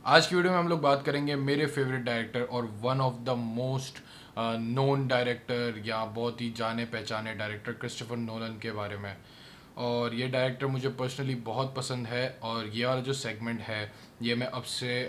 आज की वीडियो में हम लोग बात करेंगे मेरे फेवरेट डायरेक्टर और one of the most known director या बहुत ही जाने पहचाने डायरेक्टर क्रिस्टोफर नोलन के बारे में। और ये डायरेक्टर मुझे पर्सनली बहुत पसंद है और ये वाला जो सेगमेंट है ये मैं अब से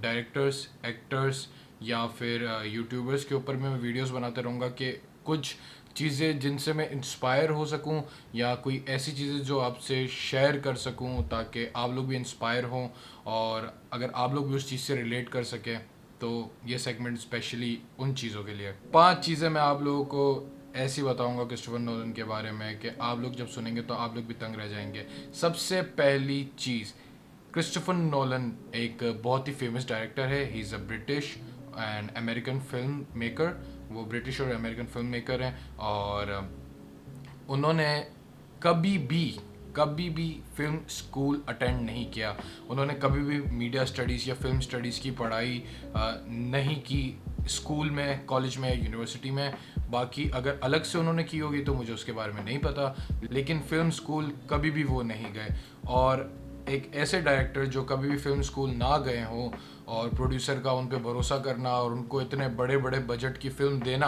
डायरेक्टर्स, एक्टर्स या फिर यूट्यूबर्स के ऊपर मैं वीडियोस बनाते रहूँगा कि कुछ चीज़ें जिनसे मैं इंस्पायर हो सकूं या कोई ऐसी चीज़ें जो आपसे शेयर कर सकूं ताकि आप लोग भी इंस्पायर हों और अगर आप लोग भी उस चीज़ से रिलेट कर सकें। तो ये सेगमेंट स्पेशली उन चीज़ों के लिए। 5 चीज़ें मैं आप लोगों को ऐसी बताऊंगा क्रिस्टोफर नोलन के बारे में कि आप लोग जब सुनेंगे तो आप लोग भी तंग रह जाएंगे। सबसे पहली चीज़, क्रिस्टोफर नोलन एक बहुत ही फेमस डायरेक्टर है। He is a British and American film maker. वो ब्रिटिश और अमेरिकन फिल्म मेकर हैं और उन्होंने कभी भी कभी भी फिल्म स्कूल अटेंड नहीं किया। उन्होंने कभी भी मीडिया स्टडीज़ या फिल्म स्टडीज़ की पढ़ाई नहीं की स्कूल में, कॉलेज में, यूनिवर्सिटी में। बाकी अगर अलग से उन्होंने की होगी तो मुझे उसके बारे में नहीं पता, लेकिन फिल्म स्कूल कभी भी वो नहीं गए। और एक ऐसे डायरेक्टर जो कभी भी फिल्म स्कूल ना गए हों और प्रोड्यूसर का उन पर भरोसा करना और उनको इतने बड़े बड़े बजट की फिल्म देना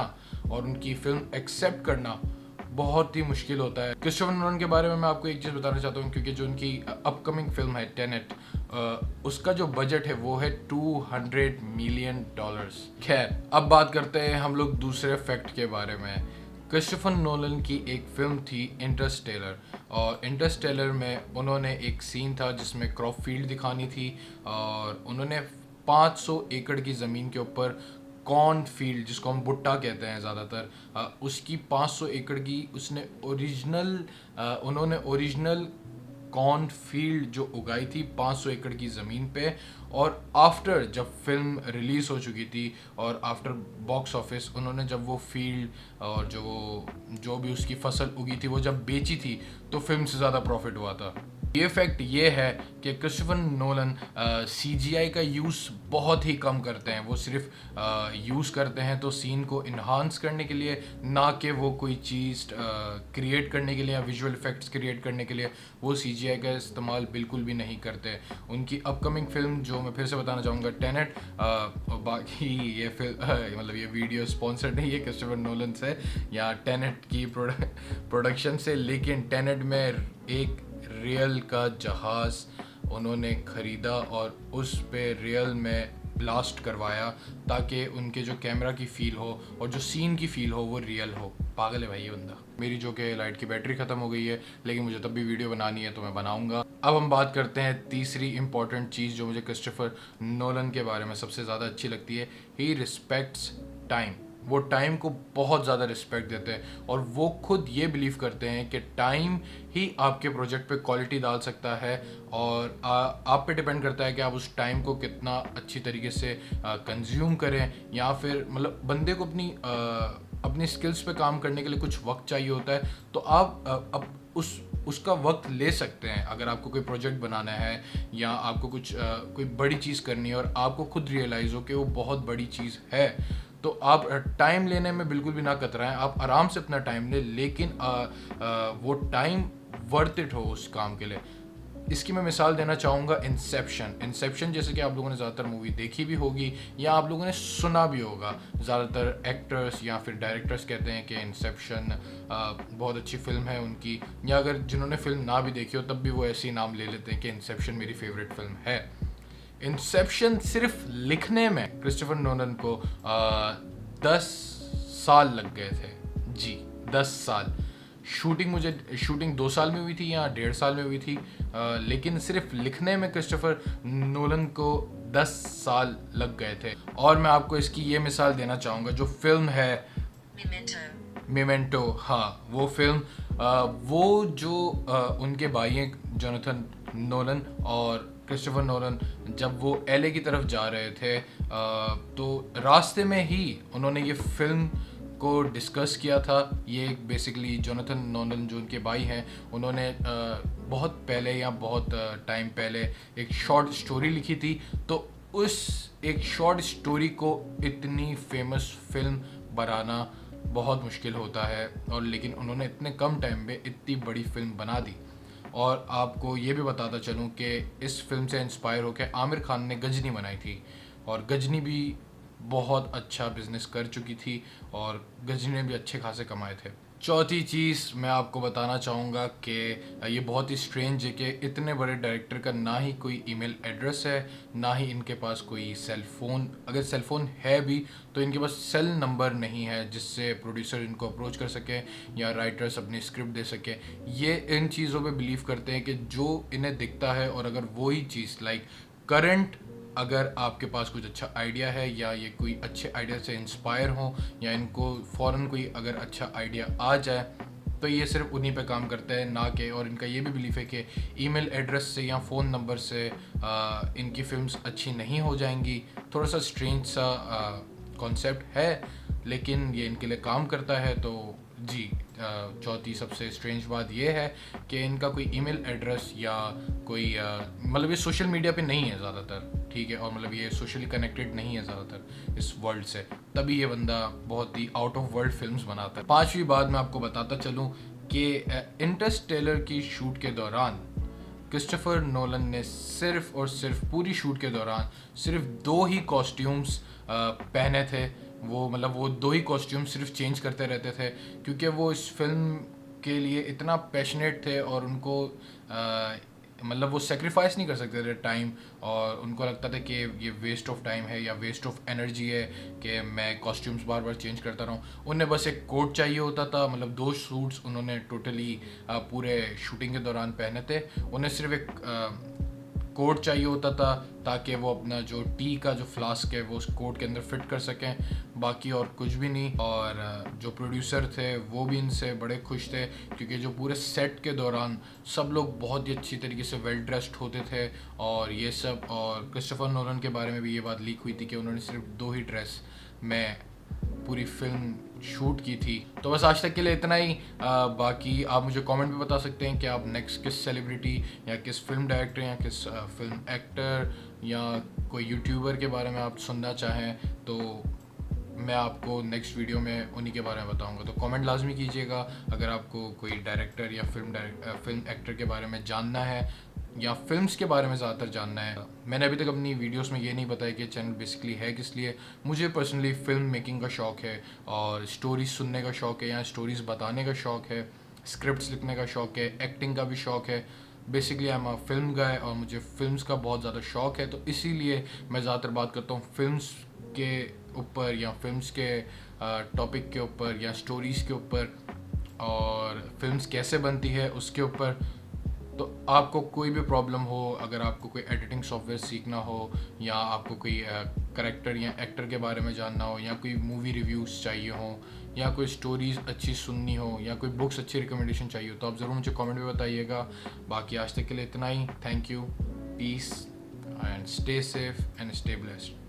और उनकी फिल्म एक्सेप्ट करना बहुत ही मुश्किल होता है। क्रिस्टोफर नोलन के बारे में मैं आपको एक चीज़ बताना चाहता हूँ, क्योंकि जो उनकी अपकमिंग फिल्म है टेनेट, उसका जो बजट है वो है $200 मिलियन। खैर, अब बात करते हैं हम लोग दूसरे फैक्ट के बारे में। क्रिस्टोफर नोलन की एक फिल्म थी इंटरस्टेलर, और इंटरस्टेलर में उन्होंने एक सीन था जिसमें क्रॉप फील्ड दिखानी थी और उन्होंने 500 एकड़ की ज़मीन के ऊपर कॉर्न फील्ड, जिसको हम भुट्टा कहते हैं ज़्यादातर, उसकी 500 एकड़ की उन्होंने ओरिजिनल कॉर्न फील्ड जो उगाई थी 500 एकड़ की ज़मीन पे। और आफ्टर जब फिल्म रिलीज़ हो चुकी थी और आफ्टर बॉक्स ऑफिस, उन्होंने जब वो फील्ड और जो भी उसकी फसल उगी थी वो जब बेची थी तो फिल्म से ज़्यादा प्रॉफिट हुआ था। ये फैक्ट ये है कि क्रिस्टोफर नोलन सीजीआई का यूज़ बहुत ही कम करते हैं। वो सिर्फ यूज़ करते हैं तो सीन को इन्हांस करने के लिए, ना कि वो कोई चीज़ क्रिएट करने के लिए या विजुअल इफेक्ट्स क्रिएट करने के लिए वो सीजीआई का इस्तेमाल बिल्कुल भी नहीं करते। उनकी अपकमिंग फिल्म जो मैं फिर से बताना चाहूँगा टेनेट, और बाकी ये फिल्म मतलब ये वीडियो स्पॉन्सर्ड नहीं है क्रिस्टोफर नोलन से या टेनेट की प्रोडक्शन से, लेकिन टेनेट में एक रियल का जहाज़ उन्होंने ख़रीदा और उस पे रियल में ब्लास्ट करवाया ताकि उनके जो कैमरा की फ़ील हो और जो सीन की फ़ील हो वो रियल हो। पागल है भाई ये बंदा। मेरी जो कि लाइट की बैटरी ख़त्म हो गई है, लेकिन मुझे तब भी वीडियो बनानी है तो मैं बनाऊंगा। अब हम बात करते हैं तीसरी इंपॉर्टेंट चीज़ जो मुझे क्रिस्टोफर नोलन के बारे में सबसे ज़्यादा अच्छी लगती है। He respects time. वो टाइम को बहुत ज़्यादा रिस्पेक्ट देते हैं और वो खुद ये बिलीव करते हैं कि टाइम ही आपके प्रोजेक्ट पे क्वालिटी डाल सकता है। और आप पे डिपेंड करता है कि आप उस टाइम को कितना अच्छी तरीके से कंज्यूम करें, या फिर मतलब बंदे को अपनी स्किल्स पे काम करने के लिए कुछ वक्त चाहिए होता है, तो आप उसका वक्त ले सकते हैं। अगर आपको कोई प्रोजेक्ट बनाना है या आपको कोई बड़ी चीज़ करनी है और आपको खुद रियलाइज़ हो कि वो बहुत बड़ी चीज़ है, तो आप टाइम लेने में बिल्कुल भी ना कतराएं। आप आराम से अपना टाइम लें, लेकिन वो टाइम वर्थ इट हो उस काम के लिए। इसकी मैं मिसाल देना चाहूँगा इंसेप्शन जैसे कि आप लोगों ने ज़्यादातर मूवी देखी भी होगी या आप लोगों ने सुना भी होगा। ज़्यादातर एक्टर्स या फिर डायरेक्टर्स कहते हैं कि इंसेप्शन बहुत अच्छी फिल्म है उनकी, या अगर जिन्होंने फिल्म ना भी देखी हो तब भी वो ऐसे ही नाम ले लेते हैं कि इंसेप्शन मेरी फेवरेट फिल्म है। इंसेप्शन सिर्फ लिखने में क्रिस्टोफर नोलन को 10 साल लग गए थे। जी, 10 साल। शूटिंग 2 साल में हुई थी या 1.5 साल में हुई थी, लेकिन सिर्फ लिखने में क्रिस्टोफर नोलन को 10 साल लग गए थे। और मैं आपको इसकी ये मिसाल देना चाहूँगा, जो फिल्म है मेमेंटो। हाँ, वो फिल्म, वो जो उनके भाई हैं जोनाथन नोलन और क्रिस्टोफर नोलन, जब वो एलए की तरफ जा रहे थे तो रास्ते में ही उन्होंने ये फिल्म को डिस्कस किया था। ये बेसिकली जोनाथन नोलन जो उनके भाई हैं, उन्होंने बहुत पहले या बहुत टाइम पहले एक शॉर्ट स्टोरी लिखी थी। तो उस एक शॉर्ट स्टोरी को इतनी फेमस फिल्म बनाना बहुत मुश्किल होता है, और लेकिन उन्होंने इतने कम टाइम में इतनी बड़ी फिल्म बना दी। और आपको ये भी बताता चलूँ कि इस फिल्म से इंस्पायर होकर आमिर खान ने गजनी बनाई थी, और गजनी भी बहुत अच्छा बिजनेस कर चुकी थी और गजनी ने भी अच्छे खासे कमाए थे। चौथी चीज़ मैं आपको बताना चाहूँगा कि ये बहुत ही स्ट्रेंज है कि इतने बड़े डायरेक्टर का ना ही कोई ईमेल एड्रेस है, ना ही इनके पास कोई सेल फ़ोन, अगर सेल फ़ोन है भी तो इनके पास सेल नंबर नहीं है जिससे प्रोड्यूसर इनको अप्रोच कर सके या राइटर्स अपनी स्क्रिप्ट दे सके। ये इन चीज़ों पे बिलीव करते हैं कि जो इन्हें दिखता है, और अगर वही चीज़ लाइक करंट, अगर आपके पास कुछ अच्छा आइडिया है या ये कोई अच्छे आइडिया से इंस्पायर हो या इनको फ़ौरन कोई अगर अच्छा आइडिया आ जाए तो ये सिर्फ उन्हीं पे काम करते हैं, ना कि, और इनका ये भी बिलीफ है कि ईमेल एड्रेस से या फ़ोन नंबर से इनकी फिल्म्स अच्छी नहीं हो जाएंगी। थोड़ा सा स्ट्रेंज सा कॉन्सेप्ट है, लेकिन ये इनके लिए काम करता है। तो जी, चौथी सबसे स्ट्रेंज बात ये है कि इनका कोई ईमेल एड्रेस या कोई मतलब ये सोशल मीडिया पे नहीं है ज़्यादातर, ठीक है, और मतलब ये सोशली कनेक्टेड नहीं है ज़्यादातर इस वर्ल्ड से, तभी ये बंदा बहुत ही आउट ऑफ वर्ल्ड फिल्म्स बनाता है। पांचवी बात मैं आपको बताता चलूँ कि इंटरस्टेलर की शूट के दौरान क्रिस्टोफर नोलन ने सिर्फ और सिर्फ पूरी शूट के दौरान सिर्फ 2 ही कॉस्ट्यूम्स पहने थे। वो मतलब वो 2 ही कॉस्ट्यूम सिर्फ चेंज करते रहते थे, क्योंकि वो इस फिल्म के लिए इतना पैशनेट थे और उनको मतलब वो सेक्रीफाइस नहीं कर सकते थे टाइम, और उनको लगता था कि ये वेस्ट ऑफ टाइम है या वेस्ट ऑफ एनर्जी है कि मैं कॉस्ट्यूम्स बार बार चेंज करता रहूँ। उन्हें बस एक कोट चाहिए होता था, मतलब 2 सूट्स उन्होंने टोटली पूरे शूटिंग के दौरान पहने थे। उन्हें सिर्फ एक कोट चाहिए होता था ताकि वो अपना जो टी का जो फ्लास्क है वो उस कोट के अंदर फिट कर सकें, बाकी और कुछ भी नहीं। और जो प्रोड्यूसर थे वो भी इनसे बड़े खुश थे, क्योंकि जो पूरे सेट के दौरान सब लोग बहुत ही अच्छी तरीके से वेल ड्रेस्ड होते थे और ये सब। और क्रिस्टोफर नोलन के बारे में भी ये बात लीक हुई थी कि उन्होंने सिर्फ 2 ही ड्रेस में पूरी फिल्म शूट की थी। तो बस आज तक के लिए इतना ही। बाकी आप मुझे कमेंट में बता सकते हैं कि आप नेक्स्ट किस सेलिब्रिटी या किस फिल्म डायरेक्टर या किस फिल्म एक्टर या कोई यूट्यूबर के बारे में आप सुनना चाहें, तो मैं आपको नेक्स्ट वीडियो में उन्हीं के बारे में बताऊंगा। तो कमेंट लाजमी कीजिएगा अगर आपको कोई डायरेक्टर या फिल्म एक्टर के बारे में जानना है या फिल्म्स के बारे में ज़्यादातर जानना है। मैंने अभी तक अपनी वीडियोस में ये नहीं बताया कि चैनल बेसिकली है किस लिए। मुझे पर्सनली फ़िल्म मेकिंग का शौक़ है और स्टोरीज सुनने का शौक़ है या स्टोरीज़ बताने का शौक़ है, स्क्रिप्ट्स लिखने का शौक़ है, एक्टिंग का भी शौक़ है। Basically I am a film guy और मुझे फिल्म्स का बहुत ज़्यादा शौक़ है, तो इसीलिए मैं ज़्यादातर बात करता हूँ फिल्म्स के ऊपर या फिल्म्स के टॉपिक के ऊपर या स्टोरीज़ के ऊपर और फिल्म्स कैसे बनती है उसके ऊपर। तो आपको कोई भी प्रॉब्लम हो, अगर आपको कोई एडिटिंग सॉफ्टवेयर सीखना हो या आपको कोई करेक्टर या एक्टर के बारे में जानना हो या कोई मूवी रिव्यूज़ चाहिए हो या कोई स्टोरीज़ अच्छी सुननी हो या कोई बुक्स अच्छी रिकमेंडेशन चाहिए हो, तो आप ज़रूर मुझे कमेंट में बताइएगा। बाकी आज तक के लिए इतना ही। Thank you, peace and stay safe and stay blessed.